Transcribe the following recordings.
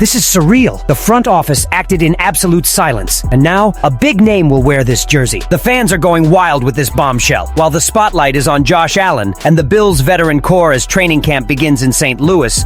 This is surreal. The front office acted in absolute silence, and now a big name will wear this jersey. The fans are going wild with this bombshell, while the spotlight is on Josh Allen and the Bills veteran core as training camp begins in St. Louis.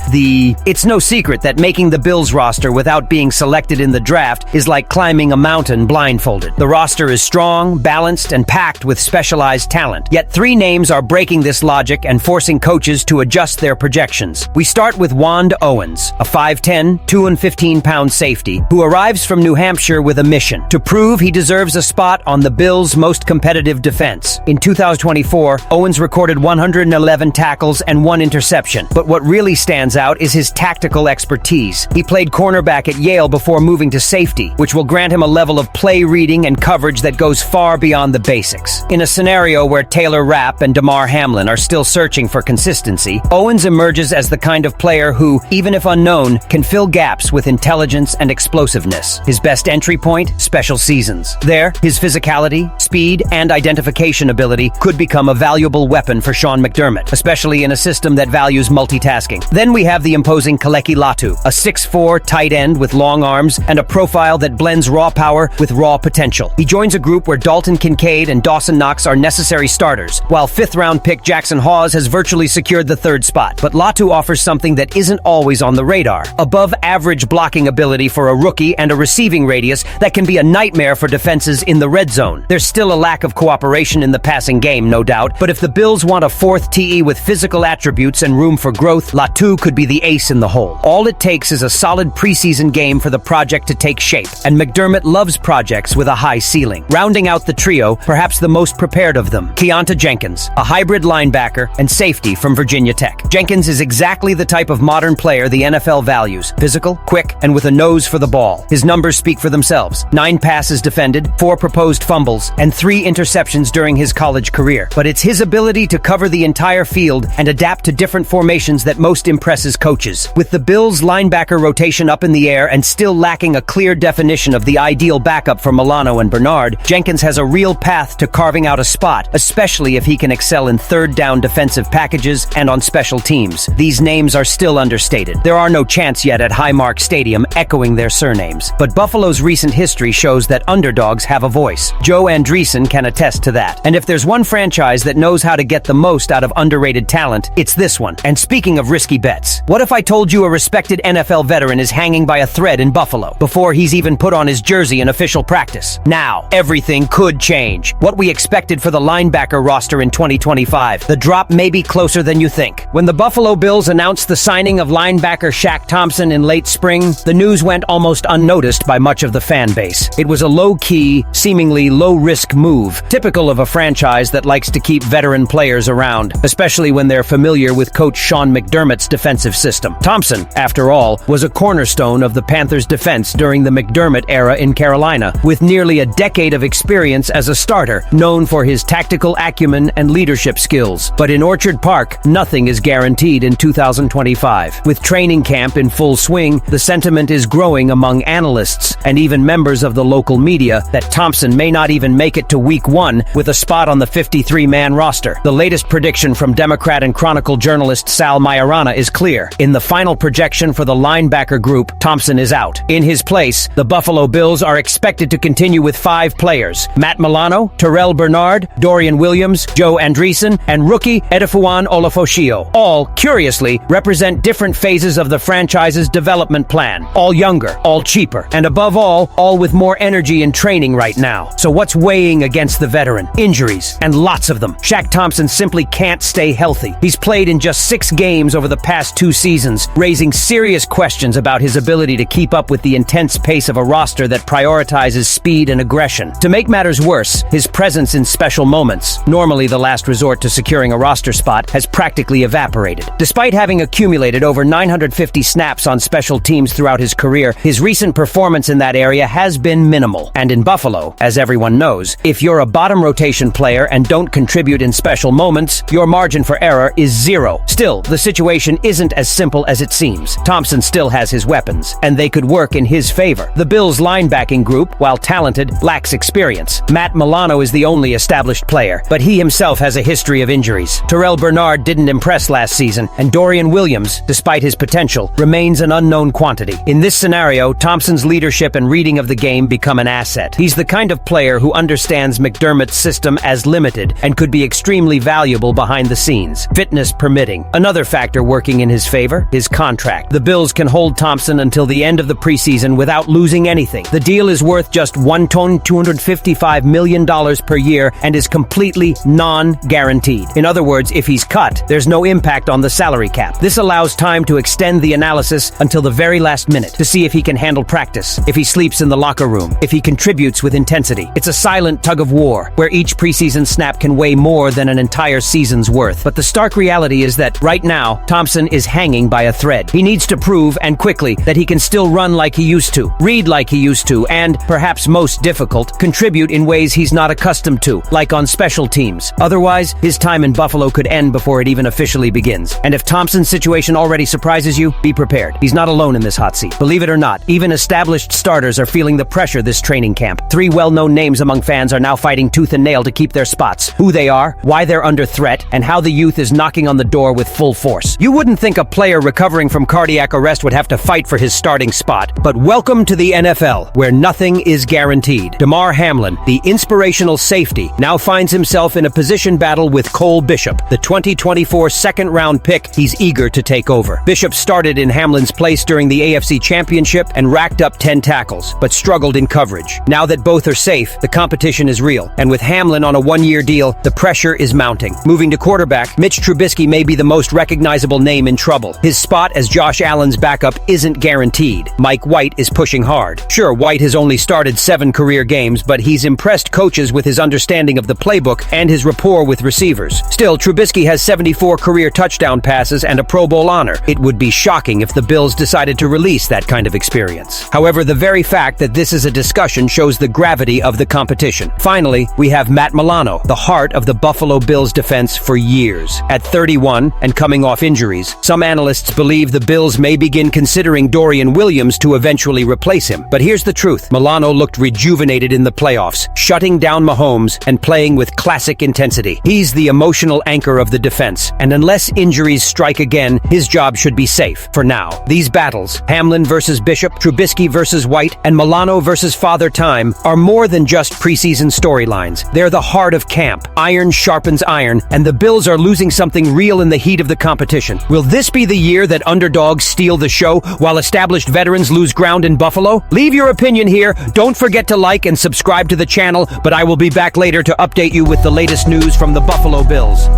It's no secret that making the Bills roster without being selected in the draft is like climbing a mountain blindfolded. The roster is strong, balanced, and packed with specialized talent. Yet 3 names are breaking this logic and forcing coaches to adjust their projections. We start with Wand Owens, a 5'10", 215-pound safety who arrives from New Hampshire with a mission to prove he deserves a spot on the Bills' most competitive defense. In 2024, Owens recorded 111 tackles and 1 interception, but what really stands out is his tactical expertise. He played cornerback at Yale before moving to safety, which will grant him a level of play reading and coverage that goes far beyond the basics. In a scenario where Taylor Rapp and Damar Hamlin are still searching for consistency, Owens emerges as the kind of player who, even if unknown, can fill gaps with intelligence and explosiveness. His best entry point? Special seasons. There, his physicality, speed, and identification ability could become a valuable weapon for Sean McDermott, especially in a system that values multitasking. Then we have the imposing Kaleki Latu, a 6'4" tight end with long arms and a profile that blends raw power with raw potential. He joins a group where Dalton Kincaid and Dawson Knox are necessary starters, while 5th-round pick Jackson Hawes has virtually secured the 3rd spot. But Latu offers something that isn't always on the radar: above-average blocking ability for a rookie and a receiving radius that can be a nightmare for defenses in the red zone. There's still a lack of cooperation in the passing game, no doubt, but if the Bills want a 4th TE with physical attributes and room for growth, Latu could be the ace in the hole. All it takes is a solid preseason game for the project to take shape, and McDermott loves projects with a high ceiling. Rounding out the trio, perhaps the most prepared of them, Keonta Jenkins, a hybrid linebacker and safety from Virginia Tech. Jenkins is exactly the type of modern player the NFL values: physical, quick, and with a nose for the ball. His numbers speak for themselves: 9 passes defended, 4 proposed fumbles, and 3 interceptions during his college career. But it's his ability to cover the entire field and adapt to different formations that most impresses coaches. With the Bills' linebacker rotation up in the air and still lacking a clear definition of the ideal backup for Milano and Bernard, Jenkins has a real path to carving out a spot, especially if he can excel in 3rd down defensive packages and on special teams. These names are still understated. There are no chants yet at Highmark Stadium echoing their surnames, but Buffalo's recent history shows that underdogs have a voice. Joe Andreessen can attest to that. And if there's one franchise that knows how to get the most out of underrated talent, it's this one. And speaking of risky bets, what if I told you a respected NFL veteran is hanging by a thread in Buffalo before he's even put on his jersey in official practice? Now, everything could change. What we expected for the linebacker roster in 2025, the drop may be closer than you think. When the Buffalo Bills announced the signing of linebacker Shaq Thompson in late spring, the news went almost unnoticed by much of the fan base. It was a low-key, seemingly low-risk move, typical of a franchise that likes to keep veteran players around, especially when they're familiar with coach Sean McDermott's defensive system. Thompson, after all, was a cornerstone of the Panthers' defense during the McDermott era in Carolina, with nearly a decade of experience as a starter, known for his tactical acumen and leadership skills. But in Orchard Park, nothing is guaranteed in 2025. With training camp in full swing, the sentiment is growing among analysts and even members of the local media that Thompson may not even make it to week 1 with a spot on the 53-man roster. The latest prediction from Democrat and Chronicle journalist Sal Majorana is clear. In the final projection for the linebacker group, Thompson is out. In his place, the Buffalo Bills are expected to continue with 5 players: Matt Milano, Terrell Bernard, Dorian Williams, Joe Andreessen, and rookie Edefuan Olafoshio. All, curiously, represent different phases of the franchise's development plan. All younger, all cheaper, and above all with more energy and training right now. So what's weighing against the veteran? Injuries, and lots of them. Shaq Thompson simply can't stay healthy. He's played in just 6 games over the past 2 seasons, raising serious questions about his ability to keep up with the intense pace of a roster that prioritizes speed and aggression. To make matters worse, his presence in special moments, normally the last resort to securing a roster spot, has practically evaporated. Despite having accumulated over 950 snaps on special teams throughout his career, his recent performance in that area has been minimal. And in Buffalo, as everyone knows, if you're a bottom rotation player and don't contribute in special moments, your margin for error is 0. Still, the situation isn't as simple as it seems. Thompson still has his weapons, and they could work in his favor. The Bills' linebacking group, while talented, lacks experience. Matt Milano is the only established player, but he himself has a history of injuries. Terrell Bernard didn't impress last season, and Dorian Williams, despite his potential, remains an unknown unknown quantity. In this scenario, Thompson's leadership and reading of the game become an asset. He's the kind of player who understands McDermott's system as limited and could be extremely valuable behind the scenes, fitness permitting. Another factor working in his favor, his contract. The Bills can hold Thompson until the end of the preseason without losing anything. The deal is worth just $255 million per year and is completely non-guaranteed. In other words, if he's cut, there's no impact on the salary cap. This allows time to extend the analysis until the very last minute to see if he can handle practice, if he sleeps in the locker room, if he contributes with intensity. It's a silent tug of war where each preseason snap can weigh more than an entire season's worth. But the stark reality is that right now, Thompson is hanging by a thread. He needs to prove, and quickly, that he can still run like he used to, read like he used to, and, perhaps most difficult, contribute in ways he's not accustomed to, like on special teams. Otherwise, his time in Buffalo could end before it even officially begins. And if Thompson's situation already surprises you, be prepared. He's not alone in this hot seat. Believe it or not, even established starters are feeling the pressure this training camp. 3 well-known names among fans are now fighting tooth and nail to keep their spots. Who they are, why they're under threat, and how the youth is knocking on the door with full force. You wouldn't think a player recovering from cardiac arrest would have to fight for his starting spot, but welcome to the NFL, where nothing is guaranteed. Damar Hamlin, the inspirational safety, now finds himself in a position battle with Cole Bishop, the 2024 second-round pick he's eager to take over. Bishop started in Hamlin's place during the AFC Championship and racked up 10 tackles, but struggled in coverage. Now that both are safe, the competition is real, and with Hamlin on a 1-year deal, the pressure is mounting. Moving to quarterback, Mitch Trubisky may be the most recognizable name in trouble. His spot as Josh Allen's backup isn't guaranteed. Mike White is pushing hard. Sure, White has only started 7 career games, but he's impressed coaches with his understanding of the playbook and his rapport with receivers. Still, Trubisky has 74 career touchdown passes and a Pro Bowl honor. It would be shocking if the Bills decided to release that kind of experience. However, the very fact that this is a discussion shows the gravity of the competition. Finally, we have Matt Milano, the heart of the Buffalo Bills defense for years. At 31 and coming off injuries, some analysts believe the Bills may begin considering Dorian Williams to eventually replace him. But here's the truth. Milano looked rejuvenated in the playoffs, shutting down Mahomes and playing with classic intensity. He's the emotional anchor of the defense, and unless injuries strike again, his job should be safe for now. These battles, Hamlin versus Bishop, Trubisky versus White, and Milano versus Father Time, are more than just preseason storylines. They're the heart of camp. Iron sharpens iron, and the Bills are losing something real in the heat of the competition. Will this be the year that underdogs steal the show while established veterans lose ground in Buffalo? Leave your opinion here. Don't forget to like and subscribe to the channel, but I will be back later to update you with the latest news from the Buffalo Bills.